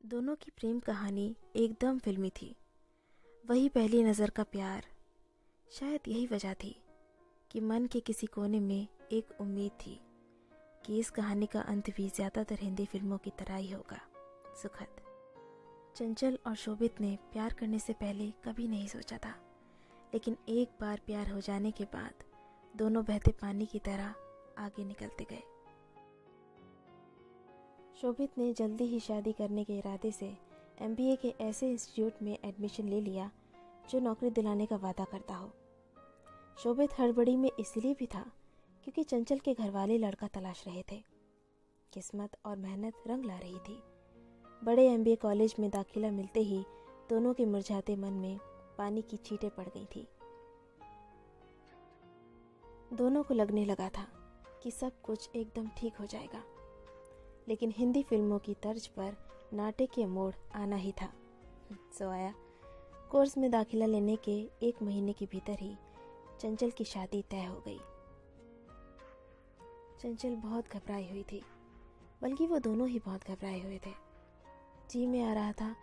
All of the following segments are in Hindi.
दोनों की प्रेम कहानी एकदम फिल्मी थी। वही पहली नज़र का प्यार। शायद यही वजह थी कि मन के किसी कोने में एक उम्मीद थी कि इस कहानी का अंत भी ज़्यादातर हिंदी फिल्मों की तरह ही होगा, सुखद। चंचल और शोभित ने प्यार करने से पहले कभी नहीं सोचा था, लेकिन एक बार प्यार हो जाने के बाद दोनों बहते पानी की तरह आगे निकलते गए। शोभित ने जल्दी ही शादी करने के इरादे से एमबीए के ऐसे इंस्टीट्यूट में एडमिशन ले लिया जो नौकरी दिलाने का वादा करता हो। शोभित हड़बड़ी में इसलिए भी था क्योंकि चंचल के घरवाले लड़का तलाश रहे थे। किस्मत और मेहनत रंग ला रही थी। बड़े एमबीए कॉलेज में दाखिला मिलते ही दोनों के मुरझाते मन में पानी की छींटें पड़ गई थी। दोनों को लगने लगा था कि सब कुछ एकदम ठीक हो जाएगा, लेकिन हिंदी फिल्मों की तर्ज पर नाटकीय मोड़ आना ही था। सो आया। कोर्स में दाखिला लेने के 1 महीने के भीतर ही चंचल की शादी तय हो गई। चंचल बहुत घबराई हुई थी, बल्कि वो दोनों ही बहुत घबराए हुए थे। जी में आ रहा था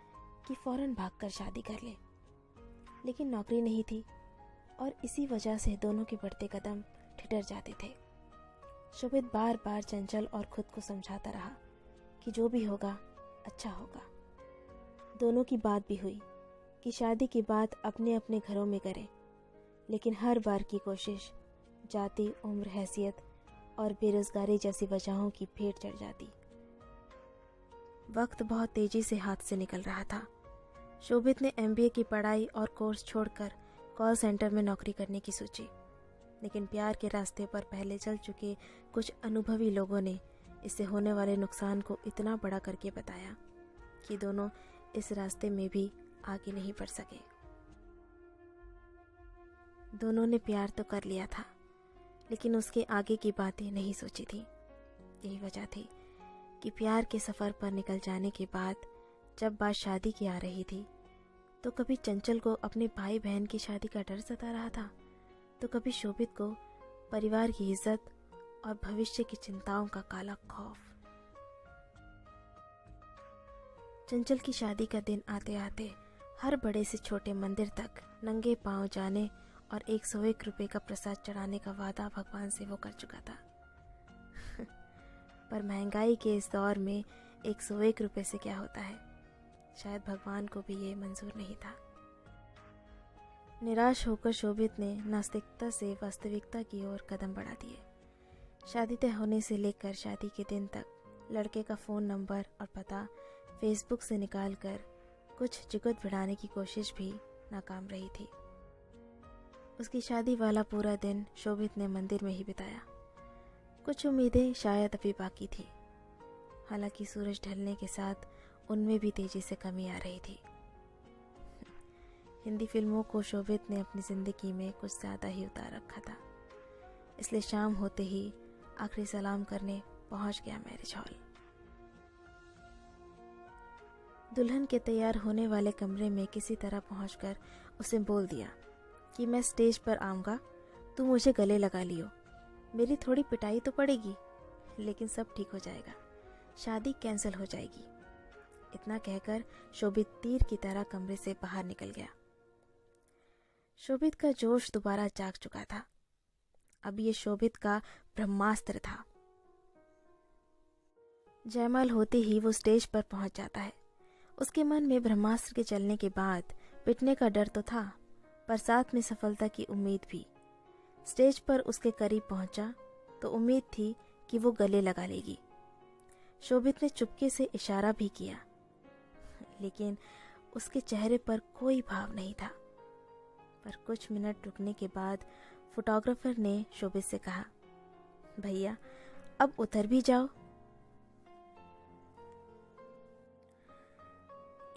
कि फौरन भागकर शादी कर ले, लेकिन नौकरी नहीं थी और इसी वजह से दोनों के बढ़ते कदम ठिठर जाते थे। शोभित बार बार चंचल और खुद को समझाता रहा कि जो भी होगा अच्छा होगा। दोनों की बात भी हुई कि शादी की बात अपने अपने घरों में करें, लेकिन हर बार की कोशिश जाति, उम्र, हैसियत और बेरोजगारी जैसी वजहों की भेंट चढ़ जाती। वक्त बहुत तेजी से हाथ से निकल रहा था। शोभित ने एमबीए की पढ़ाई और कोर्स छोड़कर कॉल सेंटर में नौकरी करने की सोची, लेकिन प्यार के रास्ते पर पहले चल चुके कुछ अनुभवी लोगों ने इससे होने वाले नुकसान को इतना बड़ा करके बताया कि दोनों इस रास्ते में भी आगे नहीं बढ़ सके। दोनों ने प्यार तो कर लिया था, लेकिन उसके आगे की बातें नहीं सोची थी। यही वजह थी कि प्यार के सफ़र पर निकल जाने के बाद जब बात शादी की आ रही थी, तो कभी चंचल को अपने भाई बहन की शादी का डर सता रहा था, तो कभी शोभित को परिवार की इज्जत और भविष्य की चिंताओं का काला खौफ। चंचल की शादी का दिन आते आते हर बड़े से छोटे मंदिर तक नंगे पांव जाने और 101 रुपए का प्रसाद चढ़ाने का वादा भगवान से वो कर चुका था। पर महंगाई के इस दौर में 101 रुपए से क्या होता है, शायद भगवान को भी ये मंजूर नहीं था। निराश होकर शोभित ने नास्तिकता से वास्तविकता की ओर कदम बढ़ा दिए। शादी तय होने से लेकर शादी के दिन तक लड़के का फ़ोन नंबर और पता फेसबुक से निकालकर कुछ जुगत बढ़ाने की कोशिश भी नाकाम रही थी। उसकी शादी वाला पूरा दिन शोभित ने मंदिर में ही बिताया। कुछ उम्मीदें शायद अभी बाकी थी, हालांकि सूरज ढलने के साथ उनमें भी तेजी से कमी आ रही थी। हिंदी फिल्मों को शोभित ने अपनी जिंदगी में कुछ ज़्यादा ही उतार रखा था, इसलिए शाम होते ही आखिरी सलाम करने पहुंच गया मैरिज हॉल। दुल्हन के तैयार होने वाले कमरे में किसी तरह पहुंचकर उसे बोल दिया कि मैं स्टेज पर आऊँगा, तू मुझे गले लगा लियो। मेरी थोड़ी पिटाई तो पड़ेगी, लेकिन सब ठीक हो जाएगा, शादी कैंसिल हो जाएगी। इतना कहकर शोभित तीर की तरह कमरे से बाहर निकल गया। शोभित का जोश दोबारा जाग चुका था। अब ये शोभित का ब्रह्मास्त्र था। जयमाल होते ही वो स्टेज पर पहुंच जाता है। उसके मन में ब्रह्मास्त्र के चलने के बाद पिटने का डर तो था, पर साथ में सफलता की उम्मीद भी। स्टेज पर उसके करीब पहुंचा तो उम्मीद थी कि वो गले लगा लेगी। शोभित ने चुपके से इशारा भी किया, लेकिन उसके चेहरे पर कोई भाव नहीं था। पर कुछ मिनट रुकने के बाद फोटोग्राफर ने शोभित से कहा, भैया अब उतर भी जाओ।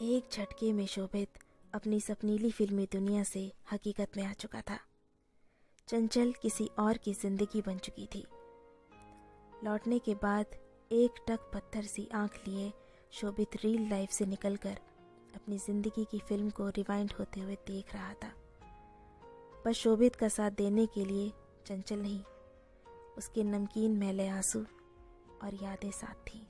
एक झटके में शोभित अपनी सपनीली फिल्मी दुनिया से हकीकत में आ चुका था। चंचल किसी और की जिंदगी बन चुकी थी। लौटने के बाद एक टक पत्थर सी आंख लिए शोभित रियल लाइफ से निकलकर अपनी जिंदगी की फिल्म को रिवाइंड होते हुए देख रहा था। पर शोभित का साथ देने के लिए चंचल नहीं, उसके नमकीन मैले आंसू और यादें साथ थीं।